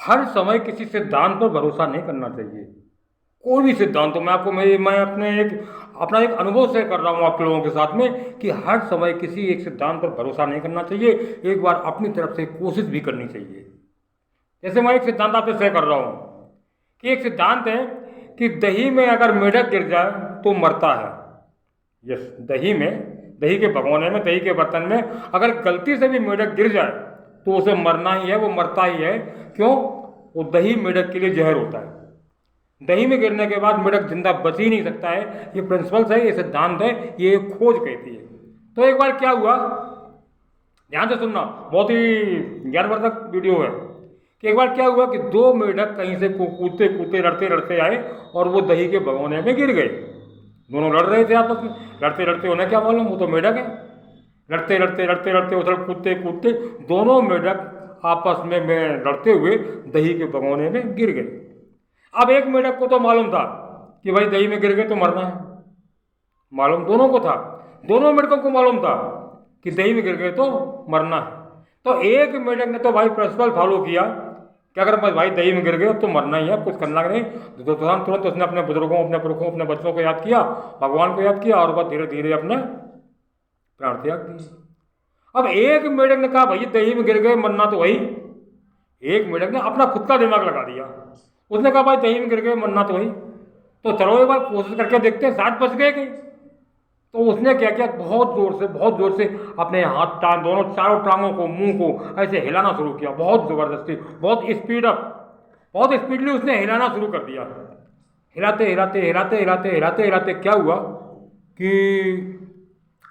हर समय किसी सिद्धांत पर भरोसा नहीं करना चाहिए। कोई भी सिद्धांत हो, मैं अपना एक अनुभव शेयर कर रहा हूँ आप लोगों के साथ में कि हर समय किसी एक सिद्धांत पर भरोसा नहीं करना चाहिए, एक बार अपनी तरफ से कोशिश भी करनी चाहिए। जैसे मैं एक सिद्धांत आपसे शेयर कर रहा हूँ कि एक सिद्धांत है कि दही में अगर मेढक गिर जाए तो मरता है। यस, दही के भगोने में, दही के बर्तन में अगर गलती से भी मेढक गिर जाए तो उसे मरना ही है, वो मरता ही है। क्यों? वो दही मेढक के लिए जहर होता है। दही में गिरने के बाद मेढक जिंदा बच ही नहीं सकता है। ये प्रिंसिपल्स है, ये सिद्धांत है, ये खोज कहती है। तो एक बार क्या हुआ, ध्यान से सुनना, बहुत ही ज्ञानवर्धक वीडियो है कि एक बार क्या हुआ कि दो मेढक कहीं से कूदते कूदते लड़ते लड़ते आए और वो दही के भगोने में गिर गए। दोनों लड़ रहे थे आपस में, लड़ते लड़ते, उन्हें क्या मालूम, वो तो मेढक है। लड़ते लड़ते लड़ते लड़ते उधर कूदते कूदते दोनों मेढक आपस में लड़ते हुए दही के भगोने में गिर गए। अब एक मेढक को तो मालूम था कि भाई दही में गिर गए तो मरना है, मालूम दोनों को था। दोनों मेढकों को मालूम था कि दही में गिर गए तो मरना है। तो एक मेढक ने तो भाई प्रिंसिपल फॉलो किया कि अगर भाई दही में गिर गए तो मरना ही है, कुछ करना नहीं। तो तुरंत उसने अपने बुजुर्गों, अपने पुरखों, अपने बच्चों को याद किया, भगवान को याद किया और वह धीरे धीरे अपने प्राण त्याग दिए। अब एक मेढक ने कहा भाई दही में गिर गए, मरना तो वही। एक मेढक ने अपना खुद का दिमाग लगा दिया, उसने कहा भाई दही में गिर गए, मरना तो वही, तो चलो एक बार कोशिश करके देखते हैं, शायद बच गए कहीं। तो उसने क्या किया, बहुत जोर से अपने हाथ टांग, दोनों चारों टांगों को, मुंह को ऐसे हिलाना शुरू किया, बहुत जबरदस्ती, बहुत स्पीडली उसने हिलाना शुरू कर दिया। हिलाते हिलाते हिलाते हिलाते हिलाते हिलाते क्या हुआ कि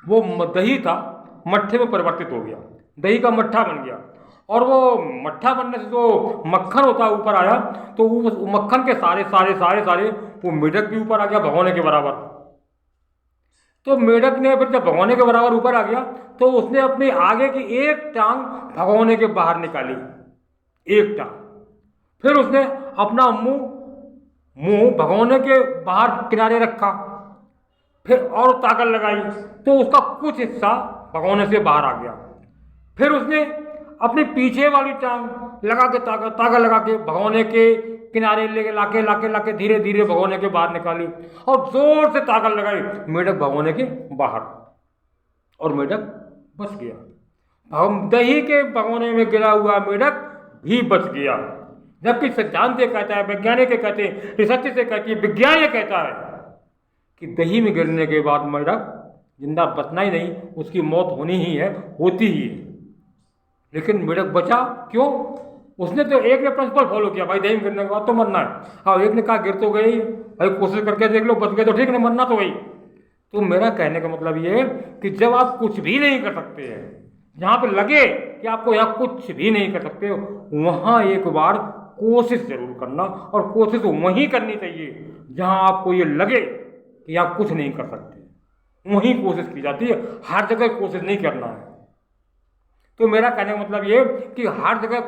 वो दही था मट्ठे में परिवर्तित हो गया, दही का मट्ठा बन गया। और वो मट्ठा बनने से जो मक्खन होता है ऊपर आया, तो वो मक्खन के सारे सारे सारे सारे वो मेढक भी ऊपर आ गया भगोने के बराबर। तो मेढक ने फिर जब भगोने के बराबर ऊपर आ गया तो उसने अपनी आगे की एक टांग भगोने के बाहर निकाली, एक टांग। फिर उसने अपना मुंह भगोने के बाहर किनारे रखा, फिर और ताकत लगाई तो उसका कुछ हिस्सा भगोने से बाहर आ गया। फिर उसने अपनी पीछे वाली टांग लगा के ताकत लगा के भगोने के किनारे लेके लाके धीरे धीरे भगोने के बाहर निकाली और जोर से ताकत लगाई, मेढक भगोने के बाहर, और मेढक बच गया। दही के भगोने में गिरा हुआ मेढक भी बच गया। जबकि सिद्धांत ये कहता है, वैज्ञानिक ये कहते हैं, रिसर्च से कहती है, विज्ञान ये कहता है कि दही में गिरने के बाद मेढक जिंदा बचना ही नहीं, उसकी मौत होनी ही है, होती ही है। लेकिन मेढक बचा क्यों? उसने तो, एक ने प्रिंसिपल फॉलो किया, भाई दही में गिरने के बाद तो मरना है। हाँ, एक ने कहा गिर तो गई भाई, कोशिश करके देख लो, बच गए तो ठीक, नहीं मरना तो वही। तो मेरा कहने का मतलब ये है कि जब आप कुछ भी नहीं कर सकते हैं, जहाँ पे लगे कि आपको यहाँ कुछ भी नहीं कर सकते, वहाँ एक बार कोशिश जरूर करना, और कोशिश वहीं करनी चाहिए जहाँ आपको ये लगे कि आप कुछ नहीं कर सकते, वहीं कोशिश की जाती है, हर जगह कोशिश नहीं करना है। तो मेरा कहने का मतलब ये कि हर जगह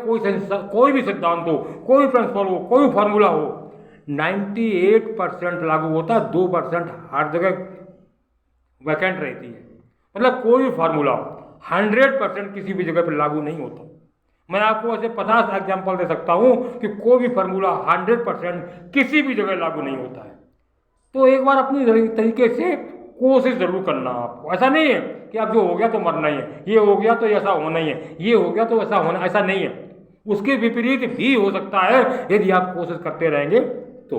कोई भी सिद्धांत हो, कोई प्रिंसिपल हो, कोई फार्मूला हो, 98% लागू होता है, 2% हर जगह वैकेंट रहती है। मतलब कोई भी फार्मूला 100% किसी भी जगह पर लागू नहीं होता। मैं आपको ऐसे 50 एग्जाम्पल दे सकता हूँ कि कोई भी फार्मूला 100% किसी भी जगह लागू नहीं होता है। तो एक बार अपनी तरीके से कोशिश जरूर करना आपको। ऐसा नहीं है कि अब जो हो गया तो मरना ही है, ये हो गया तो ऐसा होना ही है, ये हो गया तो ऐसा होना, ऐसा नहीं है। उसके विपरीत भी हो सकता है यदि आप कोशिश करते रहेंगे तो।